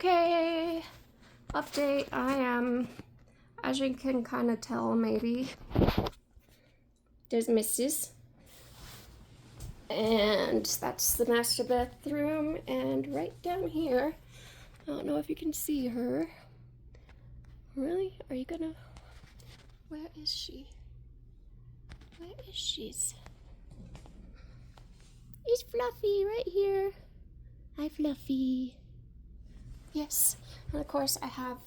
Okay, update. I am, as you can kind of tell, maybe, there's Mrs. And that's the master bathroom. And right down here, I don't know if you can see her. Really? Are you gonna? Where is she? Where is she? It's Fluffy right here. Hi, Fluffy. Yes, and of course I have,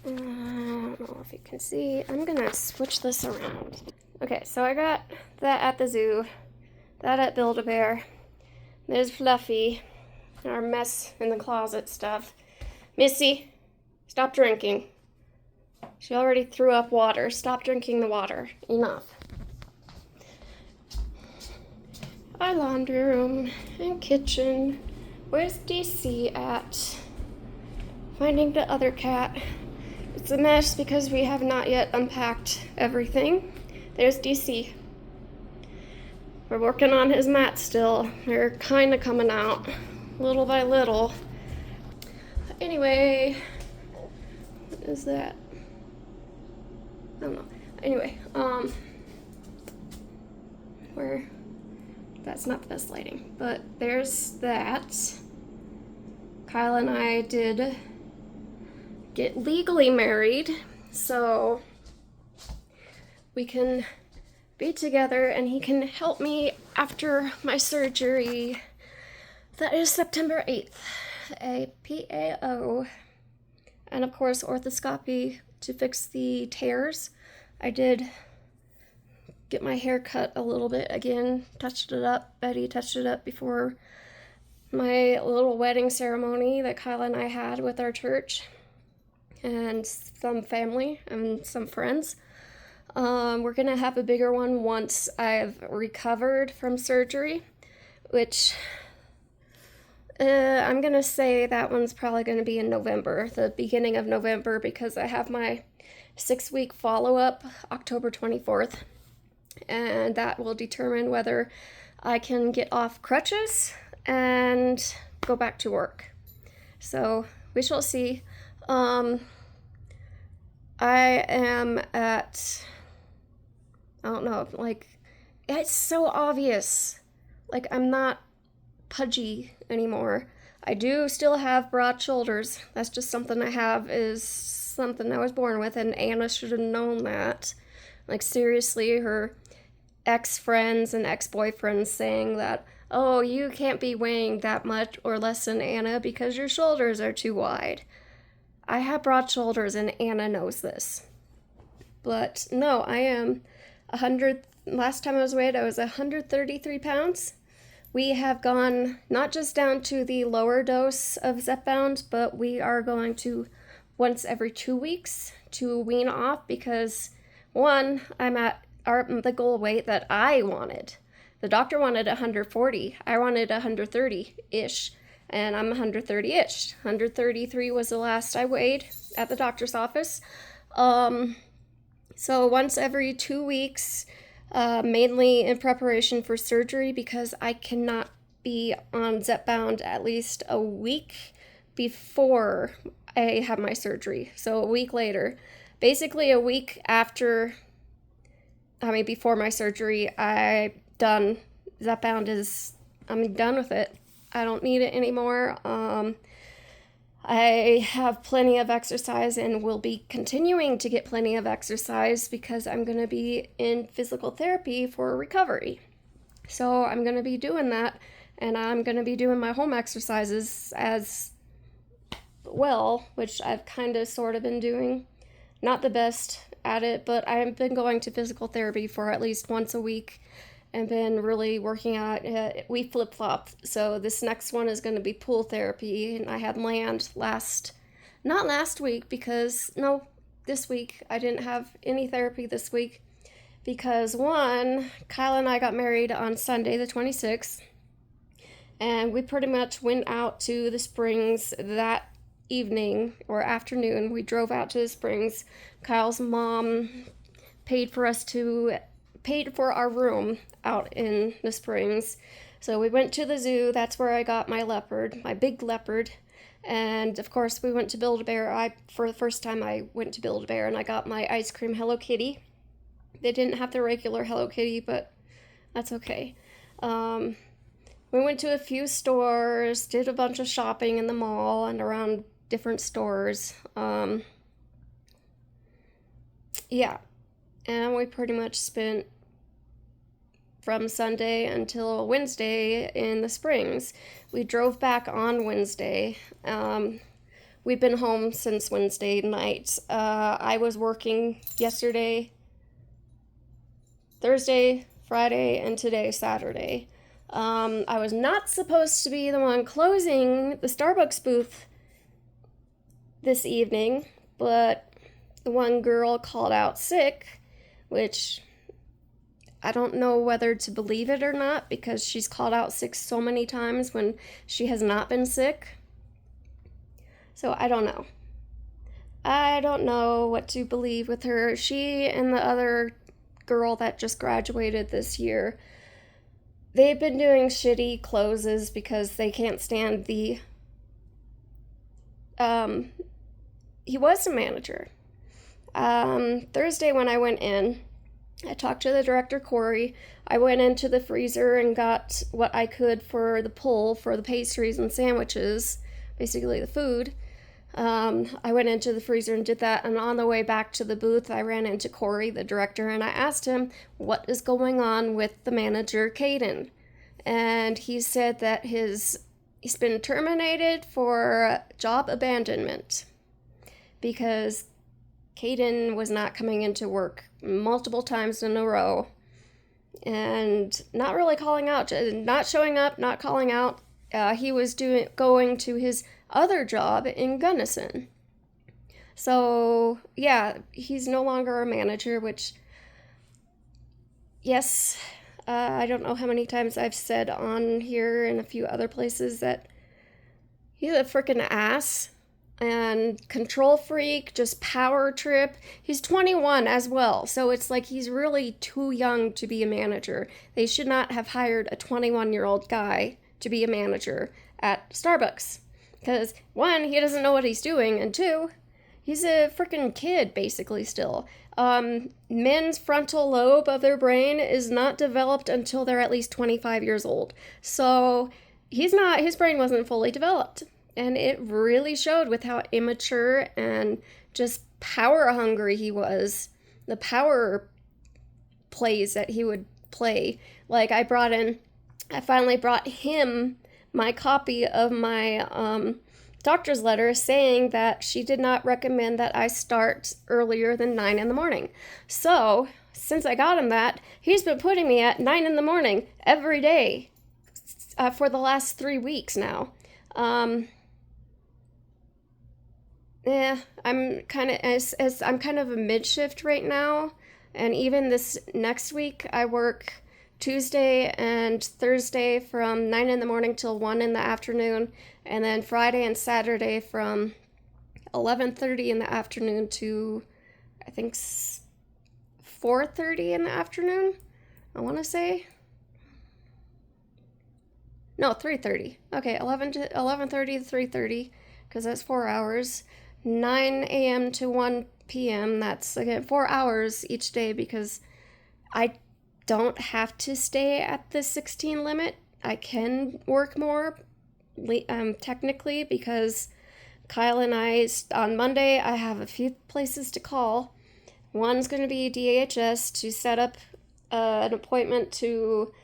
I don't know if you can see, I'm gonna switch this around. Okay, so I got that at the zoo, that at Build-A-Bear. There's Fluffy, our mess in the closet stuff. Missy, stop drinking. She already threw up water. Stop drinking the water. Enough. Our laundry room and kitchen. Where's DC at? Finding the other cat. It's a mess because we have not yet unpacked everything. There's DC. We're working on his mat still. They're kind of coming out little by little. Anyway, what is that? I don't know. Anyway, that's not the best lighting, but there's that. Kyle and I did get legally married, so we can be together and he can help me after my surgery. That is September 8th, a PAO, and of course orthoscopy to fix the tears. I did get my hair cut a little bit again, touched it up. Betty touched it up before my little wedding ceremony that Kyle and I had with our church and some family and some friends. We're gonna have a bigger one once I've recovered from surgery, which I'm gonna say that one's probably gonna be in November, the beginning of November, because I have my 6-week follow-up October 24th, and that will determine whether I can get off crutches and go back to work. So we shall see. I am at, I don't know, like, it's so obvious. Like, I'm not pudgy anymore. I do still have broad shoulders. That's just something I have, is something I was born with, and Anna should have known that. Like, seriously, her ex-friends and ex-boyfriends saying that, oh, you can't be weighing that much or less than Anna because your shoulders are too wide. I have broad shoulders and Anna knows this. But no, I am 100, last time I was weighed, I was 133 pounds. We have gone not just down to the lower dose of Zepbound, but we are going to once every 2 weeks to wean off because, one, I'm at the goal weight that I wanted. The doctor wanted 140. I wanted 130-ish, and I'm 130-ish. 133 was the last I weighed at the doctor's office. So once every 2 weeks, mainly in preparation for surgery because I cannot be on Zepbound at least a week before I have my surgery. So a week later, basically a week after, before my surgery, I'm done. Zepbound I'm done with it. I don't need it anymore. I have plenty of exercise and will be continuing to get plenty of exercise because I'm going to be in physical therapy for recovery. So I'm going to be doing that, and I'm going to be doing my home exercises as well, which I've kind of sort of been doing. Not the best at it, but I've been going to physical therapy for at least once a week and been really working out. We flip-flopped, so this next one is going to be pool therapy, and I had land not last week because, no, this week. I didn't have any therapy this week because, one, Kyle and I got married on Sunday the 26th, and we pretty much went out to the springs that evening or afternoon. We drove out to the springs. Kyle's mom paid for our room out in the springs. So we went to the zoo. That's where I got my leopard, my big leopard. And of course, we went to Build-A-Bear. For the first time, I went to Build-A-Bear and I got my ice cream Hello Kitty. They didn't have the regular Hello Kitty, but that's okay. We went to a few stores, did a bunch of shopping in the mall and around different stores. Yeah, and we pretty much spent from Sunday until Wednesday in the Springs. We drove back on Wednesday. We've been home since Wednesday night. I was working yesterday, Thursday, Friday, and today, Saturday. I was not supposed to be the one closing the Starbucks booth this evening, but the one girl called out sick, which I don't know whether to believe it or not because she's called out sick so many times when she has not been sick. So I don't know. I don't know what to believe with her. She and the other girl that just graduated this year, they've been doing shitty closes because they can't stand the he was a manager. Thursday when I went in, I talked to the director, Corey. I went into the freezer and got what I could for the pull for the pastries and sandwiches, basically the food. I went into the freezer and did that, and on the way back to the booth, I ran into Corey, the director, and I asked him what is going on with the manager, Caden. And he said that he's been terminated for job abandonment because Caden was not coming into work multiple times in a row and not really calling out, not showing up, not calling out. He was going to his other job in Gunnison. So, yeah, he's no longer a manager, which, yes, I don't know how many times I've said on here and a few other places that he's a freaking ass and control freak, just power trip. He's 21 as well, so it's like he's really too young to be a manager. They should not have hired a 21-year-old guy to be a manager at Starbucks. Because, one, he doesn't know what he's doing, and two, he's a freaking kid, basically, still. Men's frontal lobe of their brain is not developed until they're at least 25 years old. So, his brain wasn't fully developed. And it really showed with how immature and just power hungry he was. The power plays that he would play. Like, I finally brought him my copy of my doctor's letter saying that she did not recommend that I start earlier than 9 in the morning. So, since I got him that, he's been putting me at 9 in the morning every day for the last 3 weeks now. Yeah, I'm kind of a mid-shift right now, and even this next week I work Tuesday and Thursday from 9 in the morning till 1 in the afternoon, and then Friday and Saturday from 11:30 in the afternoon to, I think, 4:30 in the afternoon, I want to say. No, 3:30. Okay, 11:30 to 3:30, because that's 4 hours. 9 a.m. to 1 p.m. That's, again, 4 hours each day because I don't have to stay at the 16 limit. I can work more, technically, because Kyle and I, on Monday, I have a few places to call. One's going to be DHS to set up an appointment to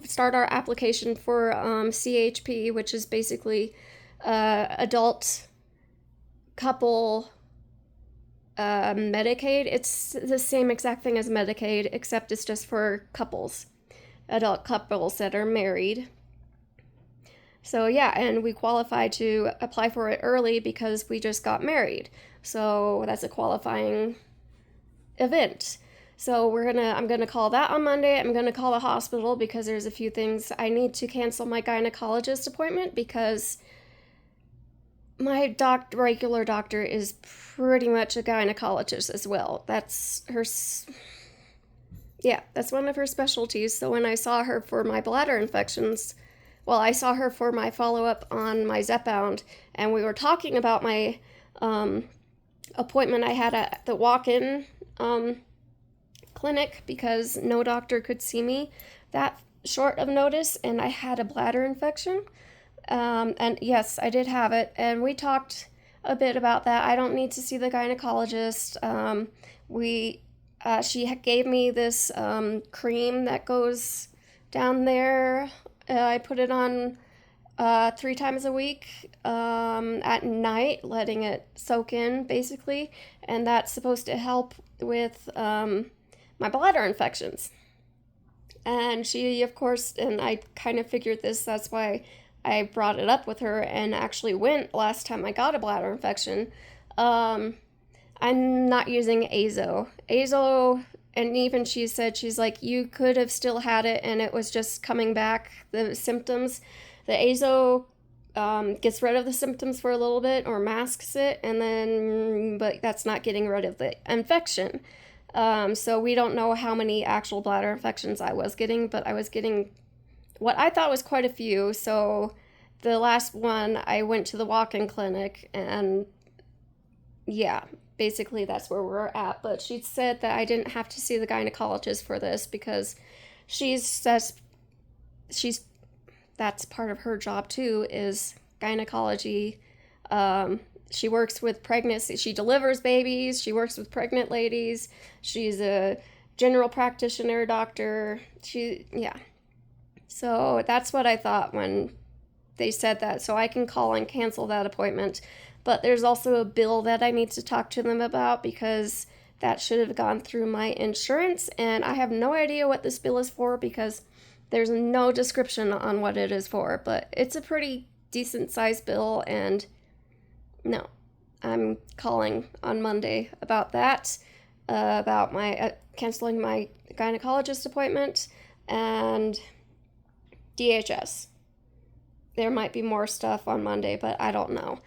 start our application for CHP, which is basically adult couple Medicaid. It's the same exact thing as Medicaid, except it's just for couples, adult couples that are married. So yeah, and we qualify to apply for it early because we just got married. So that's a qualifying event. So I'm gonna call that on Monday. I'm gonna call the hospital because there's a few things. I need to cancel my gynecologist appointment because my regular doctor is pretty much a gynecologist as well. That's her. Yeah, that's one of her specialties. So when I saw her for my bladder infections, well, I saw her for my follow up on my Zepbound, and we were talking about my um, appointment I had at the walk in um, clinic because no doctor could see me that short of notice, and I had a bladder infection. And yes, I did have it, and we talked a bit about that. I don't need to see the gynecologist. We She gave me this cream that goes down there. I put it on 3 times a week at night, letting it soak in basically, and that's supposed to help with my bladder infections. And she, of course, and I kind of figured this, that's why I brought it up with her and actually went last time I got a bladder infection. Um, I'm not using Azo. Azo, and even she said, she's like, you could have still had it and it was just coming back, the symptoms. The Azo gets rid of the symptoms for a little bit or masks it, and then, but that's not getting rid of the infection. So we don't know how many actual bladder infections I was getting, but I was getting what I thought was quite a few. So the last one, I went to the walk-in clinic, and yeah, basically that's where we're at. But she said that I didn't have to see the gynecologist for this because she's says she's that's part of her job too, is gynecology. She works with pregnancy. She delivers babies. She works with pregnant ladies. She's a general practitioner doctor. Yeah. So that's what I thought when they said that. So I can call and cancel that appointment. But there's also a bill that I need to talk to them about because that should have gone through my insurance. And I have no idea what this bill is for because there's no description on what it is for. But it's a pretty decent sized bill, and no, I'm calling on Monday about that, about my canceling my gynecologist appointment and DHS. There might be more stuff on Monday, but I don't know.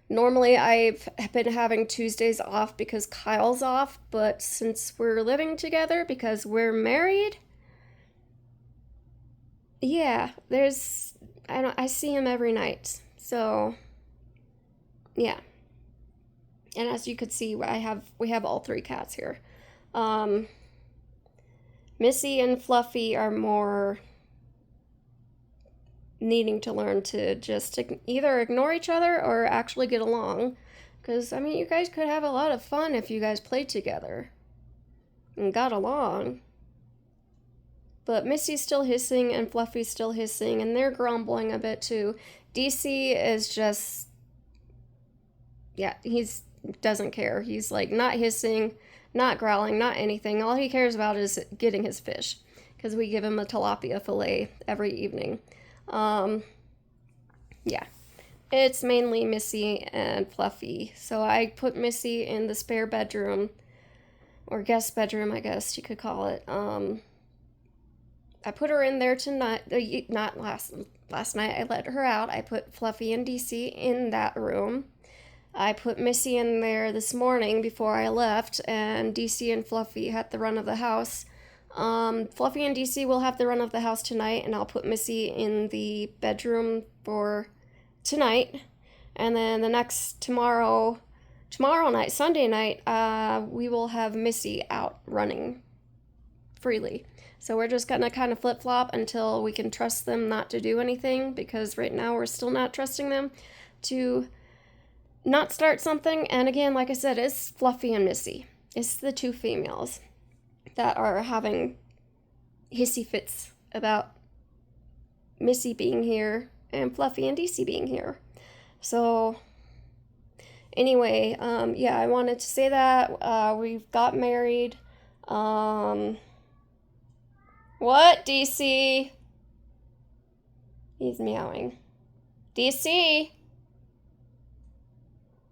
Normally I've been having Tuesdays off because Kyle's off, but since we're living together, because we're married, yeah, I see him every night. So yeah, and as you could see, we have all 3 cats here. Um, Missy and Fluffy are more needing to learn to just either ignore each other or actually get along. Because, I mean, you guys could have a lot of fun if you guys played together and got along. But Missy's still hissing and Fluffy's still hissing, and they're grumbling a bit too. DC is just, yeah, he's doesn't care. He's like not hissing, not growling, not anything. All he cares about is getting his fish because we give him a tilapia fillet every evening. Um, yeah, it's mainly Missy and Fluffy. So I put Missy in the spare bedroom, or guest bedroom, I guess you could call it. I put her in there tonight. Not last night. I let her out. I put Fluffy and DC in that room. I put Missy in there this morning before I left, and DC and Fluffy had the run of the house. Fluffy and DC will have the run of the house tonight, and I'll put Missy in the bedroom for tonight. And then tomorrow night, Sunday night, we will have Missy out running freely. So we're just gonna kind of flip-flop until we can trust them not to do anything, because right now we're still not trusting them to not start something. And again, like I said, it's Fluffy and Missy. It's the 2 females that are having hissy fits about Missy being here and Fluffy and DC being here. So anyway, yeah, I wanted to say that we've got married. What, DC? He's meowing. DC?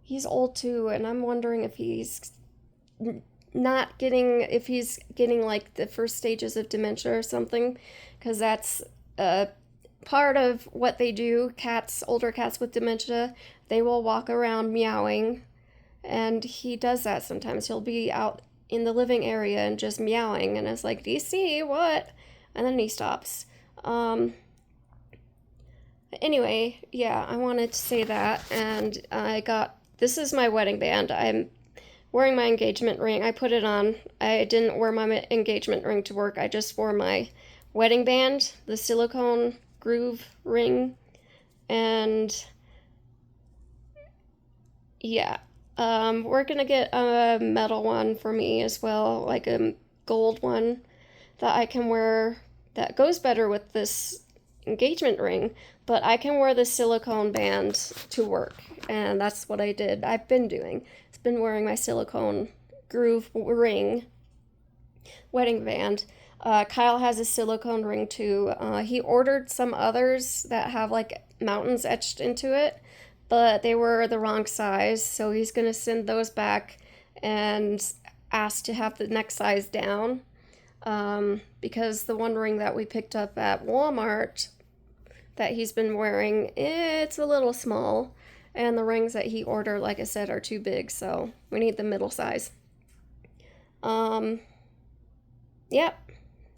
He's old too, and I'm wondering if he's getting like the first stages of dementia or something, because that's part of what they do. Older cats with dementia, they will walk around meowing, and he does that sometimes. He'll be out in the living area and just meowing, and it's like, DC, what? And then he stops. Anyway, yeah, I wanted to say that, and this is my wedding band. I'm wearing my engagement ring. I put it on. I didn't wear my engagement ring to work. I just wore my wedding band, the silicone groove ring, and yeah, we're gonna get a metal one for me as well, like a gold one that I can wear that goes better with this engagement ring, but I can wear the silicone band to work, and that's what I did. I've been doing. It's been wearing my silicone groove ring wedding band. Kyle has a silicone ring too. He ordered some others that have like mountains etched into it, but they were the wrong size, so he's gonna send those back and ask to have the next size down. Because the one ring that we picked up at Walmart that he's been wearing, it's a little small, and the rings that he ordered, like I said, are too big, so we need the middle size. Yep,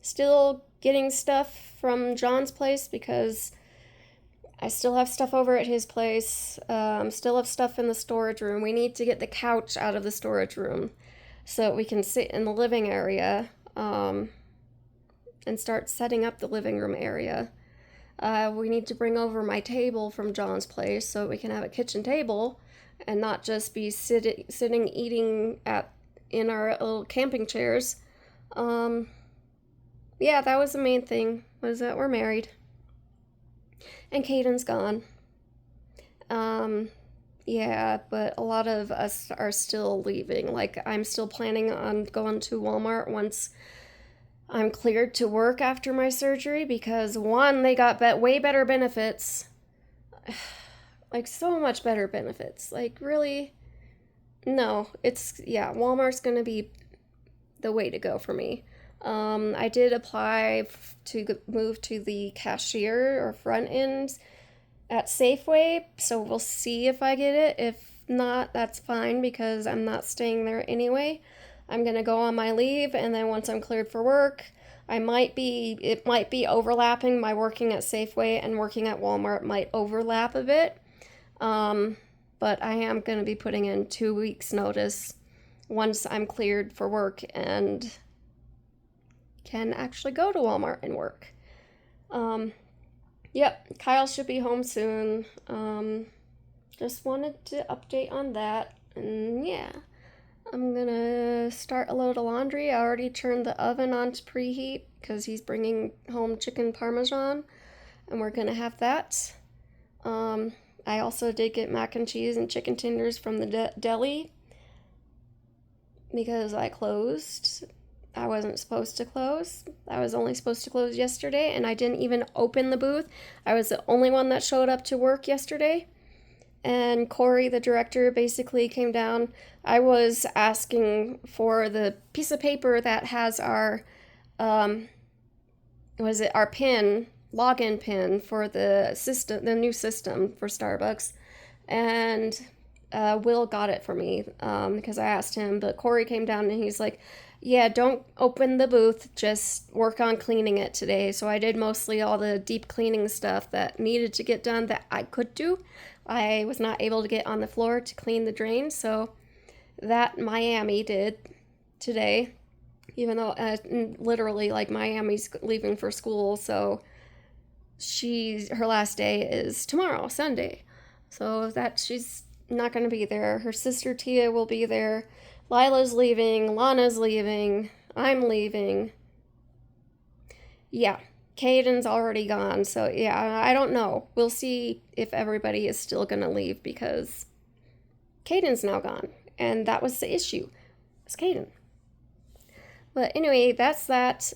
still getting stuff from John's place because I still have stuff over at his place. Still have stuff in the storage room. We need to get the couch out of the storage room so we can sit in the living area, and start setting up the living room area. We need to bring over my table from John's place so we can have a kitchen table and not just be sitting eating in our little camping chairs. Yeah, that was the main thing, was that we're married. And Caden's gone. Yeah, but a lot of us are still leaving. Like, I'm still planning on going to Walmart once I'm cleared to work after my surgery because, one, they got way better benefits. Like, so much better benefits. Like, really? No, Walmart's gonna be the way to go for me. I did apply to move to the cashier or front end at Safeway, so we'll see if I get it. If not, that's fine because I'm not staying there anyway. I'm gonna go on my leave, and then once I'm cleared for work, it might be overlapping. My working at Safeway and working at Walmart might overlap a bit. But I am gonna be putting in 2 weeks notice once I'm cleared for work and can actually go to Walmart and work. Yep, Kyle should be home soon. Just wanted to update on that, and yeah. I'm gonna start a load of laundry. I already turned the oven on to preheat because he's bringing home chicken parmesan, and we're gonna have that. I also did get mac and cheese and chicken tenders from the deli because I closed. I wasn't supposed to close. I was only supposed to close yesterday, and I didn't even open the booth. I was the only one that showed up to work yesterday. And Corey, the director, basically came down. I was asking for the piece of paper that has our, our pin, login pin for the system, the new system for Starbucks. And Will got it for me because I asked him. But Corey came down and he's like, yeah, don't open the booth, just work on cleaning it today. So I did mostly all the deep cleaning stuff that needed to get done that I could do. I was not able to get on the floor to clean the drain, so that Miami did today, even though literally, like, Miami's leaving for school, so her last day is tomorrow, Sunday. So that she's not going to be there. Her sister Tia will be there. Lila's leaving, Lana's leaving, I'm leaving. Yeah, Caden's already gone, so yeah, I don't know. We'll see if everybody is still gonna leave because Caden's now gone, and that was the issue. It's Caden. But anyway, that's that.